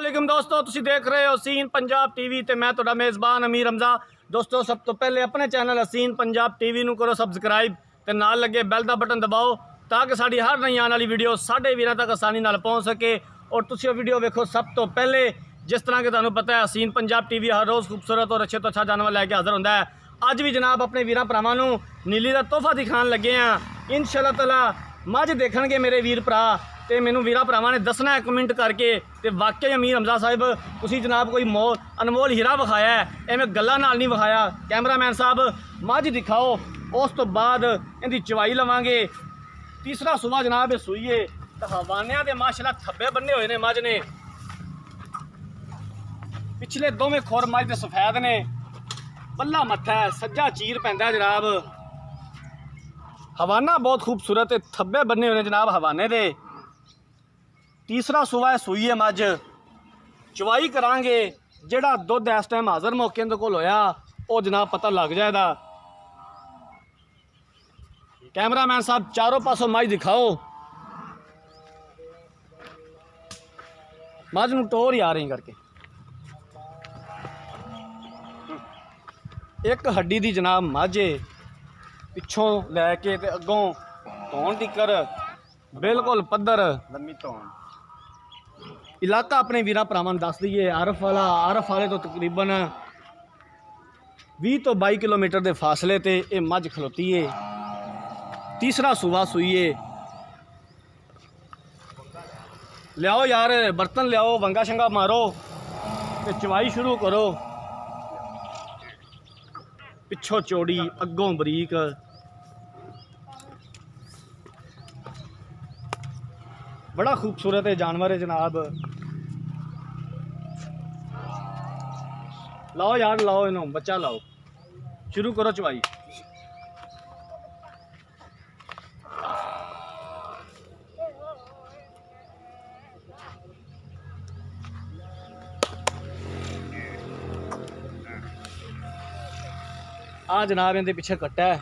अस्सलामुअलैकुम दोस्तों, तुसी देख रहे हो सीन पंजाब टीवी ते मैं तुहाडा मेज़बान अमीर हमजा। दोस्तों सब तो पहले अपने चैनल सीन पंजाब टीवी नूं करो सबसक्राइब ते नाल लगे बैल दा बटन दबाओ ताकि साड़ी हर नई आने वाली वीडियो साढ़े वीरां तक आसानी नाल पहुँच सके और तुसी वीडियो वेखो सब तो पहले। जिस तरह के तुहानूं पता है सीन पंजाब टीवी हर रोज़ खूबसूरत और अच्छे तो अच्छा जानवर लैके हाज़र होंदा है। अज भी जनाब अपने वीरां भरावां नूं नीली दा तोहफा दिखाण लगे हैं। इंशाअल्लाह तआला मझ देखणगे मेरे वीर भरा तो मैनू वीर भरावां ने दसना है कमेंट करके तो वाकई अमीर हमजा साहिब तुसी जनाब कोई अनमोल हीरा विखाया है, एवें गल्लां नाल नहीं विखाया। कैमरामैन साहब मझ दिखाओ, उस तो बाद इहदी चवाई लवांगे। तीसरा सुबह जनाब ये सूईए तो हवानिया के माशाअल्लाह थब्बे बन्ने हुए ने मझ ने, पिछले दोवें खुर मझ के सफेद ने, बल्ला मत्था है, सज्जा चीर पैंदा जनाब। हवाना बहुत खूबसूरत है, थब्बे बन्ने हुए जनाब हवाने दे। तीसरा सुबह है सूई है मझ, चवाई करांगे जेड़ा दुध इस टाइम हाज़र मौके इहदे कोल होया वो जनाब पता लग जाएगा। कैमरामैन साहब चारों पासों मझ दिखाओ, मझ नूं टोर आ रही करके। एक हड्डी दी जनाब मझ है, पिछों लैके ते अगों धौन तिकर बिल्कुल पद्धर लम्मी धौन। इलाका अपने वीरां भरावां नूं दस दईए आरफ वाले तो तकरीबन 20 तो 22 किलोमीटर के फासले ते ये मझ खलोती है। तीसरा सूबा सूईए, लियाओ यार बर्तन लियाओ, वंगा शंगा मारो ते चवाई शुरू करो। पिछों चौड़ी अगों बरीक, बड़ा खूबसूरत है जानवर है जनाब। लाओ यार लाओ, इन्हों बच्चा लाओ, शुरू करो चवाई। आ जनाब इनके पीछे कट्टा है,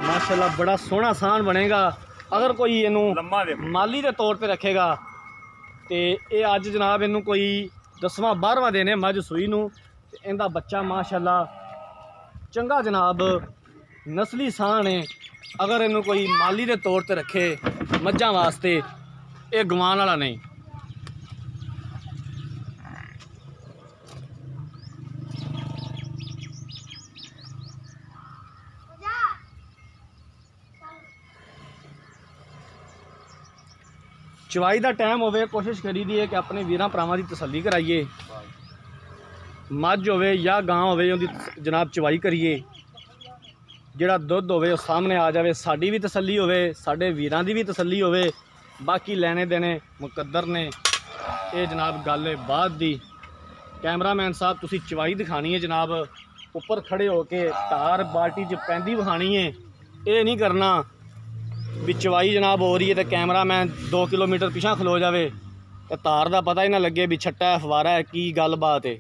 माशाल्लाह बड़ा सोहना सान बनेगा अगर कोई इनू माली के तौर पर रखेगा। तो ये अज जनाब इनू कोई 10वां 12वां दिन है मझ सूई नू। इनका बच्चा माशाल्लाह चंगा जनाब नस्ली सान है। अगर इनू कोई माली के तौर पर रखे मझां वास्ते ये गवान वाला नहीं। चवाई का टाइम होवे कोशिश करी दी है कि अपने वीरां भरावां की तसल्ली कराइए। मझ होवे या गां होवे उहदी जनाब चवाई करिए, जिहड़ा दुध होवे सामने आ जाए, साडी भी तसल्ली होवे, साडे वीरां दी भी तसल्ली होवे। बाकी लेने देने मुकद्दर ने, ये जनाब गल बाद दी। कैमरामैन साहब तुसी चवाई दिखानी है जनाब, उपर खड़े होके तार बाल्टी च पैंदी विखानी है, ये नहीं करना भी चवाई जनाब हो रही है तो कैमरामैन 2 किलोमीटर पिछा खलो जाए तो तार का पता ही ना लगे भी छट्टा है फवारा है की गल बात है।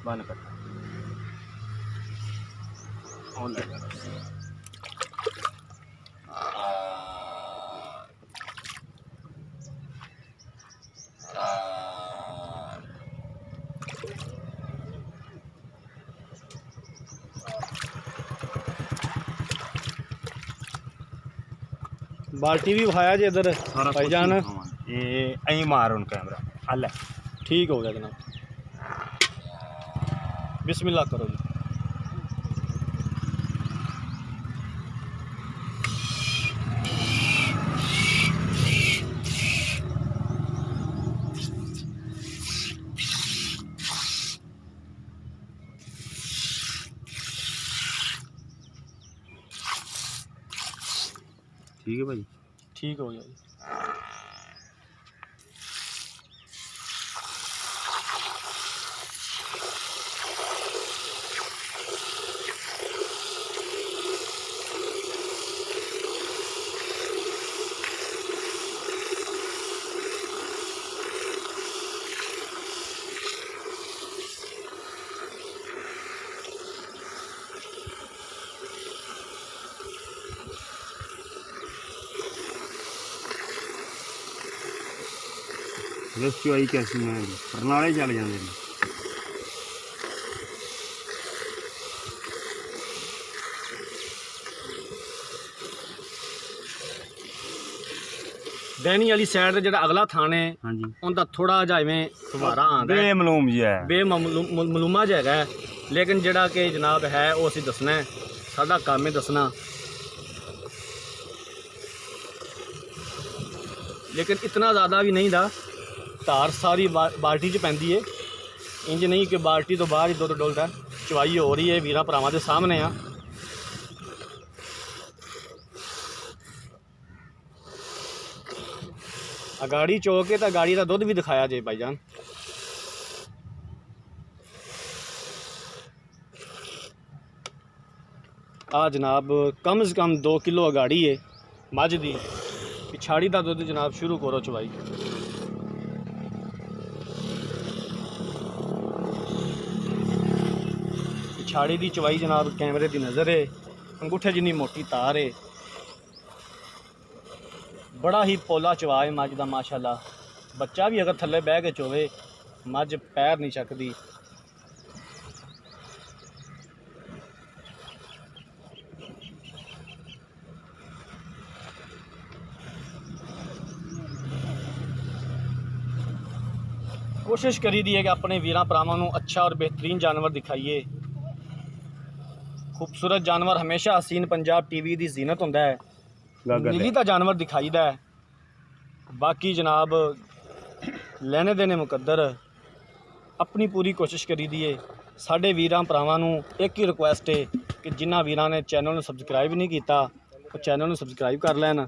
बंद कर बाल्टी भी उठाया जी इधर भाईजान, ये अं मार उन कैमरा हल ठीक हो गया जनाब। बिस्मिल्लाह करो जी। ठीक है भाई। ठीक हो गया जी। बस चुआई कैसी है परनाले चल जाते हैं। ਡੈਣੀ ਵਾਲੀ ਸਾਈਡ ਤੇ ਜਿਹੜਾ ਅਗਲਾ ਥਾਣ ਹੈ हाँ जी ਉਹਦਾ ਥੋੜਾ ਜਿਹਾ ਇਵੇਂ ਫੁਹਾਰਾ ਆਉਂਦਾ ਹੈ, बेमलूम जी है। ਬੇਮਲੂਮਾ ਜਿਹਾ ਹੈਗਾ ਹੈ। ਲੇਕਿਨ ਜਿਹੜਾ ਕਿ ਜਨਾਬ ਹੈ ਉਹ ਅਸੀਂ ਦੱਸਣਾ ਹੈ, ਸਾਡਾ ਕੰਮ ਹੈ ਦੱਸਣਾ। ਲੇਕਿਨ ਇਤਨਾ ਜ਼ਿਆਦਾ ਵੀ ਨਹੀਂ ਦਾ, ਧਾਰ ਸਾਰੀ ਬਾਲਟੀ 'ਚ ਪੈਂਦੀ ਹੈ। ਇੰਜ ਨਹੀਂ ਕਿ ਬਾਲਟੀ ਤੋਂ ਬਾਹਰ ਹੀ ਦੁੱਧ ਡੁੱਲਦਾ। ਚਵਾਈ ਹੋ ਰਹੀ ਹੈ ਵੀਰਾਂ ਭਰਾਵਾਂ ਦੇ ਸਾਹਮਣੇ ਆ। ਗਾੜੀ ਚੋ ਕੇ ਤਾਂ ਗਾੜੀ ਦਾ ਦੁੱਧ ਵੀ ਦਿਖਾਇਆ ਜੇ ਭਾਈਜਾਨ। ਆ ਜਨਾਬ ਕਮ ਸੇ ਕਮ 2 ਕਿਲੋ ਅਗਾੜੀ ਹੈ ਮੱਝ ਦੀ। ਪਿਛਾੜੀ ਦਾ ਦੁੱਧ ਜਨਾਬ ਸ਼ੁਰੂ ਕਰੋ ਚਵਾਈ। ਪਿਛਾੜੀ ਦੀ ਚਵਾਈ ਜਨਾਬ ਕੈਮਰੇ ਦੀ ਨਜ਼ਰ ਹੈ। ਅੰਗੂਠੇ ਜਿੰਨੀ ਮੋਟੀ ਤਾਰ ਹੈ। बड़ा ही पोला चवा है मझ का माशाल्लाह। बच्चा भी अगर थले बह के चोवे मझ पैर नहीं चकती। कोशिश करी दी है कि अपने वीरां भरावां नूं अच्छा और बेहतरीन जानवर दिखाइए। खूबसूरत जानवर हमेशा हसीन पंजाब टीवी की जीनत हुंदा है। नीली का जानवर दिखाईदा है। बाकी जनाब लेने देने मुकद्दर अपनी पूरी कोशिश करी दी है। साढ़े वीरां भरावां नूं एक ही रिक्वेस्ट है कि जिन्हां वीरां ने चैनल नूं सबसक्राइब नहीं किया वो चैनल नूं सबसक्राइब कर लैन।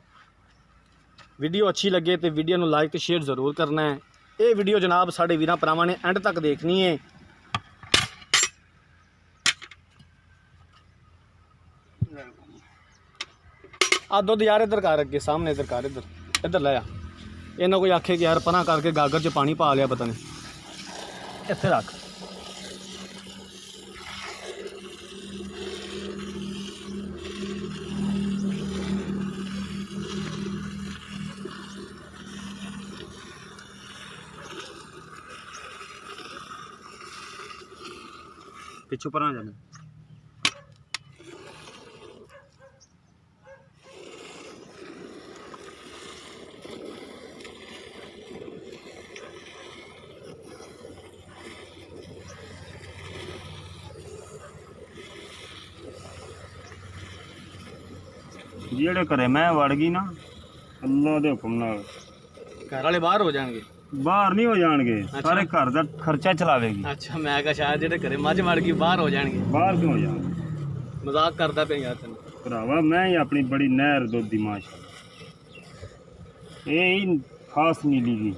वीडियो अच्छी लगे तो वीडियो नूं लाइक तो शेयर ज़रूर करना है। ये वीडियो जनाब साढ़े वीरां भरावां ने एंड तक देखनी है। आ दुध यार इधर कर अगे सामने इधर कर इधर लाया। ये ना कोई आखे कि यार पना करके गागर च पानी पा लिया पता नहीं। इत्थे रख पिछू पर जाने। ਜਿਹੜੇ ਘਰੇ ਮੈਂ ਵੜ ਗਈ ਨਾ ਅੱਲਾ ਦੇ ਹੁਕਮ ਨਾਲ घर वाले बाहर हो जाएंगे। ਬਾਹਰ ਨਹੀਂ ਹੋ ਜਾਣਗੇ। ਸਾਰੇ ਘਰ ਦਾ ਖਰਚਾ ਚਲਾਵੇਗੀ। अच्छा मैं कहा शायद जेडे घरे मझ वड़ गई बाहर हो जाएंगे। ਬਾਹਰ ਕਿਉਂ ਹੋ ਜਾਣਗੇ। मजाक करता पे यार तेन। ਭਰਾਵਾ ਮੈਂ ਹੀ ਆਪਣੀ ਬੜੀ ਨਹਿਰ ਦੁੱਧ ਦੀ ਮਾਸ਼ਾ ਇਹ ਹੀ ਖਾਸ ਨੀਲੀ ਗਈ।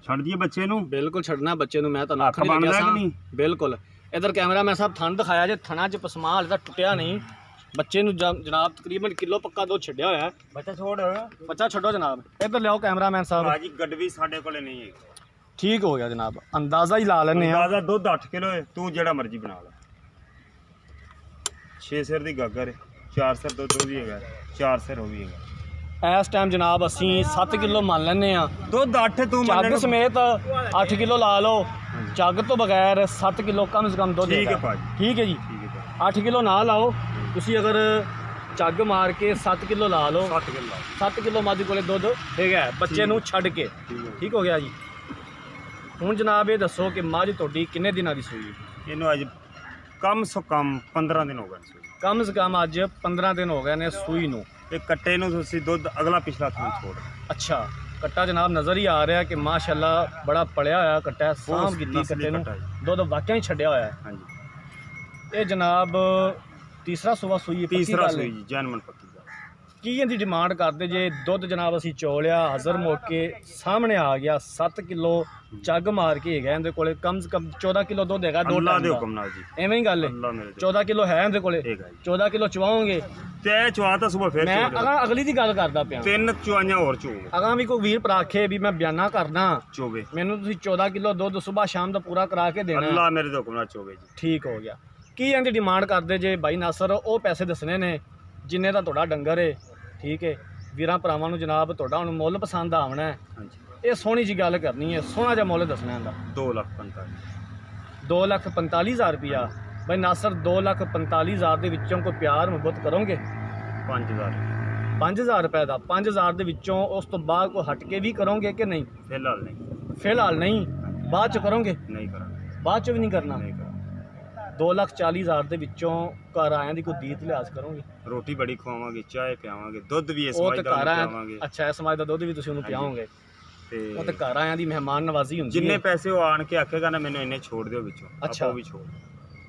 ਛੱਡ ਦਈਏ ਬੱਚੇ ਨੂੰ। बिल्कुल छड़ना बच्चे ਨੂੰ मैं ਤੁਹਾਨੂੰ ਹੱਥ ਬਣਦਾ ਕਿ ਨਹੀਂ। बिल्कुल इधर कैमरा मैं सब थन दिखाया जे थना च पसमा हाले तक टुटिया नहीं। बच्चे ਨੂੰ जनाब तकरीबन किलो पक्का दुध छड्या होया। ਬੱਚਾ ਛੋੜ बच्चा छड्डो जनाब। इधर लियाओ कैमरामैन साहब। ਭਾਜੀ ਗੱਡਵੀ ਸਾਡੇ ਕੋਲੇ ਨਹੀਂ ਹੈ। ठीक हो गया जनाब अंदाज़ा ही ला लेने हैं। ਅੰਦਾਜ਼ਾ ਦੁੱਧ 8 ਕਿਲੋ ਹੈ। ਤੂੰ ਜਿਹੜਾ ਮਰਜ਼ੀ ਬਣਾ ਲੈ। 6 ਸਿਰ ਦੀ ਗਾਗਰ ਹੈ। 4 ਸਿਰ ਦੁੱਧ ਉਹ ਵੀ ਹੈਗਾ। 4 ਸਿਰ ਉਹ ਵੀ ਹੈਗਾ। ਇਸ ਟਾਈਮ ਜਨਾਬ ਅਸੀਂ 7 ਕਿਲੋ ਮੰਨ ਲੈਂਦੇ ਆ। ਦੁੱਧ 8 ਤੂੰ ਚੱਗ ਮੰਨ ਸਮੇਤ 8 ਕਿਲੋ ਲਾ ਲਓ, ਚੱਗ ਤੋਂ ਬਗੈਰ 7 ਕਿਲੋ ਕਮ ਸੇ ਕਮ ਦੁੱਧ ਠੀਕ ਹੈ ਦੇਗਾ। ਭਾਜੀ, ਠੀਕ ਹੈ ਜੀ, ਠੀਕ ਹੈ ਭਾਜੀ। 8 ਕਿਲੋ ਨਾ ਲਾਓ ਤੁਸੀਂ, ਅਗਰ ਚੱਗ ਮਾਰ ਕੇ 7 ਕਿਲੋ ਲਾ ਲਓ, 7 ਕਿਲੋ 7 ਕਿਲੋ ਮੱਝ ਕੋਲੇ ਦੁੱਧ ਹੈਗਾ ਹੈ, ਬੱਚੇ ਨੂੰ ਛੱਡ ਕੇ। ਠੀਕ ਹੋ ਗਿਆ ਜੀ। ਹੁਣ ਜਨਾਬ ਇਹ ਦੱਸੋ ਕਿ ਮੱਝ ਤੁਹਾਡੀ ਕਿੰਨੇ ਦਿਨਾਂ ਦੀ ਸੂਈ? ਇਹਨੂੰ ਅੱਜ ਕਮ ਸੋ ਕਮ 15 ਦਿਨ ਹੋ ਗਏ ਸੂਈ। ਕਮ ਸੇ ਕਮ ਅੱਜ 15 ਦਿਨ ਹੋ ਗਏ ਨੇ ਸੂਈ ਨੂੰ। ਇਹ ਕੱਟੇ ਨੂੰ ਤੁਸੀਂ ਦੁੱਧ ਅਗਲਾ ਪਿਛਲਾ ਥਾਂ ਛੋੜ। ਅੱਛਾ, ਕੱਟਾ ਜਨਾਬ ਨਜ਼ਰ ਹੀ ਆ ਰਿਹਾ ਕਿ ਮਾਸ਼ਾਅੱਲਾ ਬੜਾ ਪਲਿਆ ਹੋਇਆ ਕੱਟਾ, ਸਾਂਭ ਕੀਤੀ ਨਸਲੀ ਕੱਟੇ ਨੂੰ, ਕੱਟਾ ਜੀ। ਦੁੱਧ ਵਾਕਿਆ ਹੀ ਛੱਡਿਆ ਹੋਇਆ ਹੈ। ਹਾਂਜੀ, ਇਹ ਜਨਾਬ ਤੀਸਰਾ ਸੂਆ ਸੂਈ ਹੈ, ਪੱਕੀ ਤੀਸਰਾ ਗੱਲ ਹੈ। ਸੂਈ ਜੀ, ਜਨਮਨ ਪੱਕੀ ਦਾ। ਕੀ ਇਹਦੀ ਡਿਮਾਂਡ ਕਰਦੇ ਜੇ? ਦੁੱਧ ਜਨਾਬ ਅਸੀਂ ਚੋਲਿਆ ਹਾਜ਼ਰ ਮੌਕੇ ਸਾਹਮਣੇ ਆ ਗਿਆ, 7 ਕਿਲੋ ਚੱਗ ਮਾਰ ਕੇ ਹੈਗਾ ਇਹਦੇ ਕੋਲੇ, ਕਮ ਸੇ ਕਮ 14 ਕਿਲੋ ਦੁੱਧ ਹੈਗਾ ਦੋ ਅੱਲਾ ਟਾਈਮ ਦੇ ਦਾ। ਹੁਕਮ ਨਾਲ ਜੀ, ਐਵੇਂ ਹੀ ਗੱਲ ਹੈ, ਅੱਲਾ ਮੇਰੇ 14 ਕਿਲੋ ਹੈ ਇਹਦੇ ਕੋਲੇ। ਠੀਕ ਹੈ ਜੀ। 14 ਕਿਲੋ ਚਵਾਓਗੇ ਤੇ ਇਹ ਚਵਾ ਤਾਂ ਸਵੇਰ ਫੇਰ ਮੈਂ ਚੋੜ ਅਗਲੀ ਦੀ ਗੱਲ ਕਰਦਾ ਪਿਆ। 3 ਚੁਆਈਆਂ ਹੋਰ ਚੋਵੇ ਅਗਾਂ ਵੀ ਕੋਈ ਵੀਰ ਪਰਾਖੇ ਵੀ ਮੈਂ ਬਿਆਨਾ ਕਰਦਾ, ਚੋਵੇ। ਮੈਨੂੰ ਤੁਸੀਂ 14 ਕਿਲੋ ਦੁੱਧ ਸਵੇਰ ਸ਼ਾਮ ਦਾ ਪੂਰਾ ਕਰਾ ਕੇ ਦੇਣਾ ਹੈ। ਅੱਲਾ ਮੇਰੇ ਦੇ ਹੁਕਮ ਨਾਲ ਚੋਵੇ ਜੀ। ਠੀਕ ਹੋ ਗਿਆ। ਕੀ ਇਹਦੀ ਡਿਮਾਂਡ ਕਰਦੇ ਜੇ ਬਾਈ ਨਾਸਰ? ਉਹ ਪੈਸੇ ਦੱਸਣੇ ਨੇ ਜਿੰਨੇ ਦਾ ਤੁਹਾਡਾ ਡੰਗਰ ਏ। ਠੀਕ ਹੈ ਵੀਰਾਂ ਭਰਾਵਾਂ ਨੂੰ ਜਨਾਬ, ਤੁਹਾਡਾ ਹੁਣ ਮੁੱਲ ਪਸੰਦ ਆਉਣਾ ਹੈ, ਹਾਂਜੀ, ਇਹ ਸੋਹਣੀ ਜੀ ਗੱਲ ਕਰਨੀ ਹੈ, ਸੋਹਣਾ ਜਿਹਾ ਮੁੱਲ ਦੱਸਣਾ ਇਹਦਾ। 2,45,000 2,45,000 ਰੁਪਇਆ। ਬਾਈ ਨਾਸਰ 2,45,000 ਦੇ ਵਿੱਚੋਂ ਕੋਈ ਪਿਆਰ ਮੁਹੱਬਤ ਕਰੋਗੇ? 5,000 5,000 ਰੁਪਏ ਦਾ। 5,000 ਦੇ ਵਿੱਚੋਂ ਉਸ ਤੋਂ ਬਾਅਦ ਕੋਈ ਹਟ ਕੇ ਵੀ ਕਰੋਗੇ ਕਿ ਨਹੀਂ? ਫਿਲਹਾਲ ਨਹੀਂ, ਫਿਲਹਾਲ ਨਹੀਂ, ਬਾਅਦ ਚ ਕਰੋਗੇ? ਨਹੀਂ ਕਰਾਂਗੇ, ਬਾਅਦ ਚ ਵੀ ਨਹੀਂ ਕਰਨਾ। ਨਹੀਂ ਕਰਾਂਗੇ। 2,40,000 ਦੇ ਵਿੱਚੋਂ ਘਰ ਆਇਆਂ ਦੀ ਕੋਈ ਦੀਤ ਲਿਹਾਜ਼ ਕਰੋਗੇ? ਰੋਟੀ ਬੜੀ ਖਵਾਵਾਂਗੇ, ਚਾਹ ਪਿਆਵਾਂਗੇ, ਦੁੱਧ ਵੀ ਇਸ ਉਹ ਵਾਰ ਤੇ ਦਾ ਘਰ ਆਇਆਂ, ਪਿਆਵਾਂਗੇ। ਅੱਛਾ ਇਸ ਸਮਾਜ ਦਾ ਦੁੱਧ ਵੀ ਤੁਸੀਂ ਉਹਨੂੰ ਪਿਆਓਗੇ? ਉਹ ਤੇ ਤੇ ਘਰ ਆਇਆਂ ਦੀ ਮਹਿਮਾਨ ਨਵਾਜ਼ੀ ਹੁੰਦੀ ਜਿੰਨੇ ਹੈ। ਪੈਸੇ ਉਹ ਆਣ ਕੇ ਆਖੇਗਾ ਨਾ ਮੈਨੂੰ ਇੰਨੇ ਛੋੜ ਦਿਓ ਵਿੱਚੋਂ, ਅੱਛਾ। ਆਪਾਂ ਉਹ ਵੀ ਛੋੜ।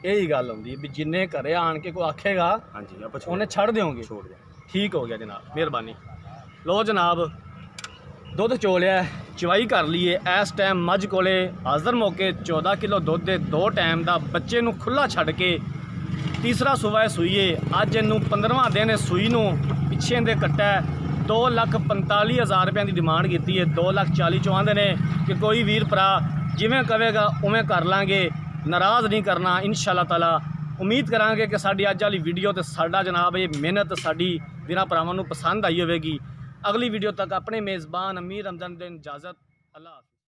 ਇਹ ਹੀ ਗੱਲ ਹੁੰਦੀ ਹੈ ਵੀ ਜਿੰਨੇ ਘਰੇ ਆਣ ਕੇ ਕੋਈ ਆਖੇਗਾ ਹਾਂਜੀ, ਆਪਾਂ ਉਹਨੇ ਛੱਡ ਦਿਓਗੇ। ਛੋੜ ਦਿਓ। ਠੀਕ ਹੋ ਗਿਆ ਜਨਾਬ, ਮਿਹਰਬਾਨੀ। ਲੋ ਜਨਾਬ, ਦੁੱਧ ਚੋਲਿਆ, ਚਵਾਈ ਕਰ ਲਈਏ। ਇਸ ਟਾਈਮ ਮੱਝ ਕੋਲੇ ਹਾਜ਼ਰ ਮੌਕੇ 14 ਕਿਲੋ ਦੁੱਧ ਦੇ 2 ਟਾਈਮ ਦਾ, ਬੱਚੇ ਨੂੰ ਖੁੱਲਾ ਛੱਡ ਕੇ ਤੀਸਰਾ ਸੂਆ ਸੂਈਏ। ਅੱਜ ਇਹਨੂੰ 15ਵਾਂ ਦਿਨ ਹੈ ਸੂਈ ਨੂੰ। ਪਿੱਛੇ ਦੇ ਕੱਟਾ 2,45,000 ਰੁਪਏ ਦੀ ਡਿਮਾਂਡ ਕੀਤੀ ਹੈ। 2,40,000 ਚਾਹੁੰਦੇ ਨੇ ਕਿ ਕੋਈ ਵੀਰ ਭਰਾ ਜਿਵੇਂ ਕਹੇਗਾ ਉਵੇਂ ਕਰ ਲਾਂਗੇ, ਨਾਰਾਜ਼ ਨਹੀਂ ਕਰਨਾ ਇਨਸ਼ਾ ਅੱਲਾਹ ਤਾਲਾ। ਉਮੀਦ ਕਰਾਂਗੇ ਕਿ ਸਾਡੀ ਅੱਜ ਵਾਲੀ ਵੀਡੀਓ ਤੇ ਸਾਡਾ ਜਨਾਬ ਇਹ ਮਿਹਨਤ ਸਾਡੀ ਵੀਰਾਂ ਭਰਾਵਾਂ ਨੂੰ ਪਸੰਦ ਆਈ ਹੋਵੇਗੀ। ਅਗਲੀ ਵੀਡੀਓ ਤੱਕ ਆਪਣੇ ਮੇਜ਼ਬਾਨ ਅਮੀਰ ਰਮਜ਼ਾਨ ਦੀ ਇਜਾਜ਼ਤ। ਅੱਲਾਹ ਹਾਫ਼ਿਜ਼।